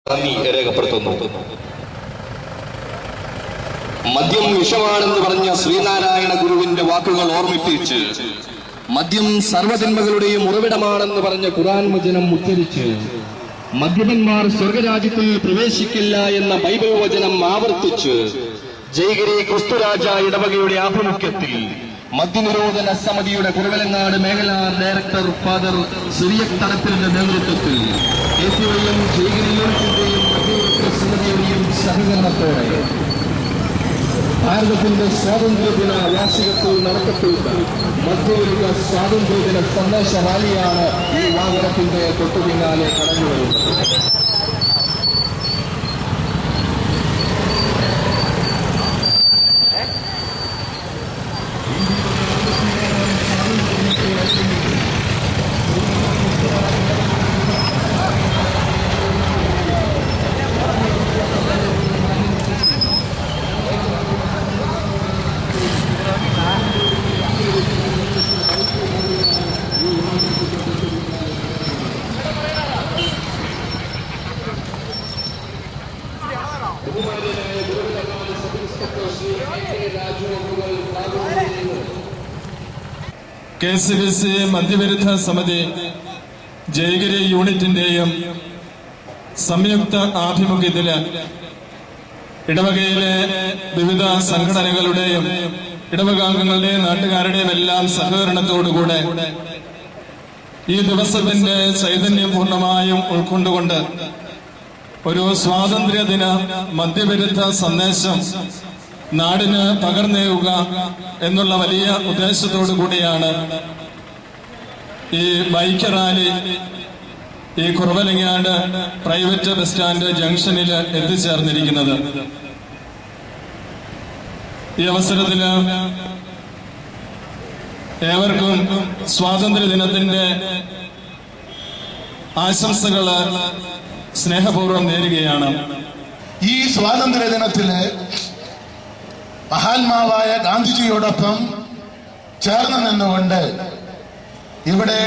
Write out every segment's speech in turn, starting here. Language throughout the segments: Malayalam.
നന്ദി രേഖപ്പെടുത്തുന്നു. മദ്യം വിഷമാണെന്ന് പറഞ്ഞ ശ്രീനാരായണ ഗുരുവിന്റെ വാക്കുകൾ ഓർമ്മിപ്പിച്ച്, മദ്യം സർവ്വതിന്മകളുടെയും ഉറവിടമാണെന്ന് പറഞ്ഞ ഖുർആൻ വചനം ഉച്ചരിച്ച്, മദ്യപന്മാർ സ്വർഗരാജ്യത്തിൽ പ്രവേശിക്കില്ല എന്ന ബൈബിൾ വചനം ആവർത്തിച്ച്, ജയഗിരി ക്രിസ്തുരാജ ഇടവകയുടെ ആഭിമുഖ്യത്തിൽ മദ്യനിരോധന സമിതിയുടെ കുറവലങ്ങാട് മേഖലാ ഡയറക്ടർ ഫാദർ സിറിയക് തടപ്പിലിന്റെ നേതൃത്വത്തിൽ KCYM ജയഗിരി യൂണിറ്റിന്റെയും മദ്യനിരോധന സമിതിയുടെയും സഹകരണത്തോടെ ഭാരതത്തിന്റെ സ്വാതന്ത്ര്യദിന വാർഷികത്തിൽ നടത്തപ്പെട്ട മദ്യവിരുദ്ധ സ്വാതന്ത്ര്യദിന സന്ദേശ റാലിയാണ് ഈ വാഹനത്തിന്റെ തൊട്ടുപിന്നാലെ കടന്നുവരുന്നത്. KCBC മദ്യവിരുദ്ധ സമിതി ജയഗിരി യൂണിറ്റിന്റെയും സംയുക്ത ആഭിമുഖ്യത്തില് ഇടവകയിലെ വിവിധ സംഘടനകളുടെയും ഇടവകാംഗങ്ങളുടെയും നാട്ടുകാരുടെയും എല്ലാം സഹകരണത്തോടുകൂടെ ഈ ദിവസത്തിന്റെ ചൈതന്യം പൂർണ്ണമായും ഉൾക്കൊണ്ടുകൊണ്ട് ഒരു സ്വാതന്ത്ര്യദിന മദ്യവിരുദ്ധ സന്ദേശം നാടിന് പകർന്നേകുക എന്നുള്ള വലിയ ഉദ്ദേശത്തോടു കൂടിയാണ് ഈ ബൈക്ക് റാലി ഈ കുറവലങ്ങാട് പ്രൈവറ്റ് ബസ് സ്റ്റാൻഡ് ജംഗ്ഷനിൽ എത്തിച്ചേർന്നിരിക്കുന്നത്. ഈ അവസരത്തില് ഏവർക്കും സ്വാതന്ത്ര്യദിനത്തിന്റെ ആശംസകള് സ്നേഹപൂർവ്വം നേരുകയാണ്. ഈ സ്വാതന്ത്ര്യദിനത്തില് മഹാത്മാവായ ഗാന്ധിജിയോടൊപ്പം ചേർന്ന് നിന്നുകൊണ്ട് ഇവിടെ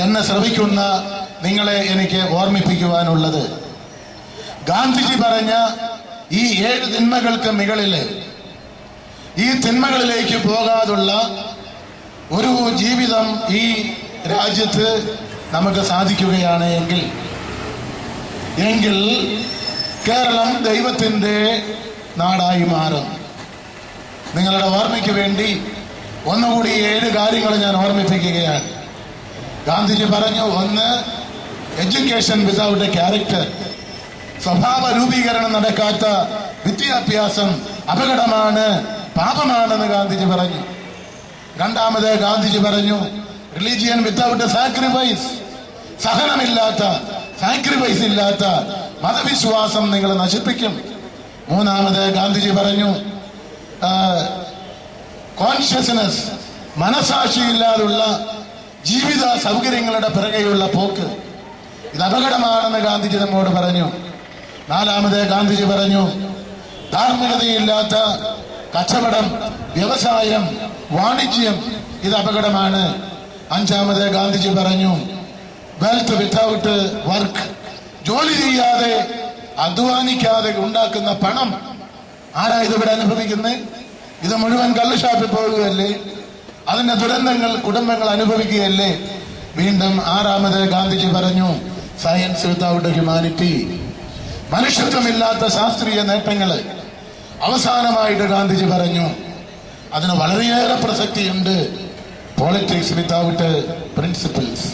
എന്നെ ശ്രമിക്കുന്ന നിങ്ങളെ എനിക്ക് ഓർമ്മിപ്പിക്കുവാനുള്ളത്, ഗാന്ധിജി പറഞ്ഞ ഈ 7 തിന്മകൾക്ക് മുകളില് ഈ തിന്മകളിലേക്ക് പോകാതുള്ള ഒരു ജീവിതം ഈ രാജ്യത്ത് നമുക്ക് സാധിക്കുകയാണ് എങ്കിൽ കേരളം ദൈവത്തിന്റെ നാടായി മാറും. നിങ്ങളുടെ ഓർമ്മയ്ക്ക് വേണ്ടി ഒന്നുകൂടി 7 കാര്യങ്ങൾ ഞാൻ ഓർമ്മിപ്പിക്കുകയാണ്. ഗാന്ധിജി പറഞ്ഞു, 1, എഡ്യൂക്കേഷൻ വിതൗട്ട് എ ക്യാരക്ടർ, സ്വഭാവ രൂപീകരണം നടക്കാത്ത വിദ്യാഭ്യാസം അപകടമാണ്, പാപമാണെന്ന് ഗാന്ധിജി പറഞ്ഞു. 2ാമത് ഗാന്ധിജി പറഞ്ഞു, റിലീജിയൻ വിതൗട്ട് എ സാക്രിഫൈസ്, സഹനമില്ലാത്ത, സാക്രിഫൈസ് ഇല്ലാത്ത മതവിശ്വാസം നിങ്ങൾ നശിപ്പിക്കും. 3ാമത് ഗാന്ധിജി പറഞ്ഞു, കോൺഷ്യസ്നസ്, മനസാക്ഷിയില്ലാതുള്ള ജീവിത സൗകര്യങ്ങളുടെ പിറകെയുള്ള പോക്ക്, ഇത് അപകടമാണെന്ന് ഗാന്ധിജി നമ്മോട് പറഞ്ഞു. 4ാമത് ഗാന്ധിജി പറഞ്ഞു, ധാർമ്മികതയില്ലാത്ത കച്ചവടം, വ്യവസായം, വാണിജ്യം, ഇത് അപകടമാണ്. 5ാമത് ഗാന്ധിജി പറഞ്ഞു, വെൽത്ത് വിത്തൗട്ട് വർക്ക്, ജോലി ചെയ്യാതെ അധ്വാനിക്കാതെ ഉണ്ടാക്കുന്ന പണം ആരാ ഇതിവിടെ അനുഭവിക്കുന്നത്? ഇത് മുഴുവൻ കള്ളുഷാപ്പിൽ പോകുകയല്ലേ? അതിന്റെ ദുരന്തങ്ങൾ കുടുംബങ്ങൾ അനുഭവിക്കുകയല്ലേ? വീണ്ടും 6ാമത് ഗാന്ധിജി പറഞ്ഞു, സയൻസ് വിത്തൗട്ട് ഹ്യൂമാനിറ്റി, മനുഷ്യത്വമില്ലാത്ത ശാസ്ത്രീയ നേട്ടങ്ങള്. അവസാനമായിട്ട് ഗാന്ധിജി പറഞ്ഞു, അതിന് വളരെയേറെ പ്രസക്തിയുണ്ട്, പോളിറ്റിക്സ് വിത്തൗട്ട് പ്രിൻസിപ്പിൾസ്.